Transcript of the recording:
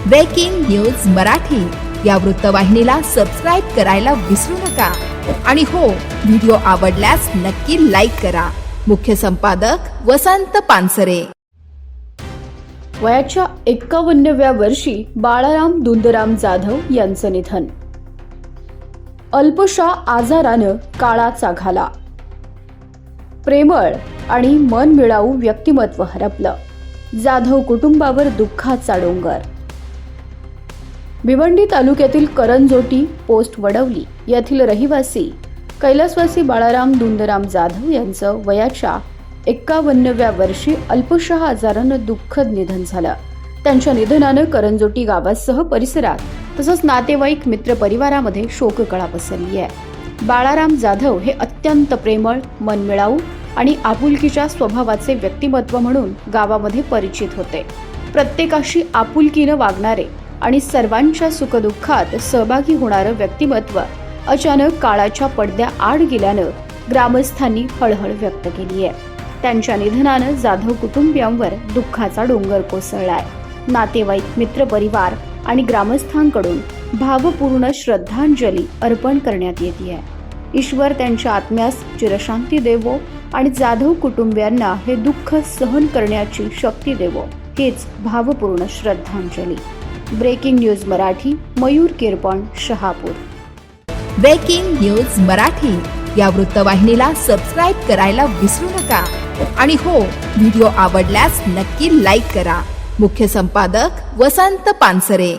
Breaking news Marathi या वृत्तवाहिनीला subscribe करायला विसरू नका आणि हो, व्हिडिओ आवडल्यास नक्की लाईक करा। मुख्य संपादक वसंत पानसरे। वयाच्या 51व्या वर्षी बाळाराम दुंदराम जाधव यांचं निधन। अल्पशा आजारानं काळाचा घाला। प्रेमळ आणि मनमिळाऊ व्यक्तिमत्व हरपलं। जाधव कुटुंबावर दुःखाचा डोंगर। भिवंडी तालुक्यातील करंजोटी पोस्ट वडवली येथील रहिवासी कैलासवासी बाळाराम दुंदराम जाधव यांचं वयाच्या 51व्या वर्षी अल्पशा आजारानं दुःखद निधन झालं। त्यांच्या निधनानं करंजोटी गावासह परिसरात तसंच नातेवाईक मित्र परिवारामध्ये शोककळा पसरली आहे। बाळाराम जाधव हे अत्यंत प्रेमळ, मनमिळाऊ आणि आपुलकीच्या स्वभावाचे व्यक्तिमत्व म्हणून गावामध्ये परिचित होते। प्रत्येकाशी आपुलकीनं वागणारे आणि सर्वांच्या सुखदुःखात सहभागी होणारं व्यक्तिमत्व अचानक काळाच्या पडद्या आड गेल्यानं ग्रामस्थांनी हळहळ व्यक्त केली आहे। त्यांच्या निधनानं जाधव कुटुंबियांवर दुःखाचा डोंगर कोसळलाय। नातेवाईक, मित्रपरिवार आणि ग्रामस्थांकडून भावपूर्ण श्रद्धांजली अर्पण करण्यात येते। ईश्वर त्यांच्या आत्म्यास चिरशांती देवो आणि जाधव कुटुंबियांना हे दुःख सहन करण्याची शक्ती देवो, हीच भावपूर्ण श्रद्धांजली। Breaking news Marathi, Mayur Kirpan, Shahapur. Breaking news Marathi या वृत्तवाहिनीला सबस्क्राईब करायला विसरू नका आणि हो, व्हिडिओ आवडल्यास नक्की लाईक करा। मुख्य संपादक वसंत पानसरे।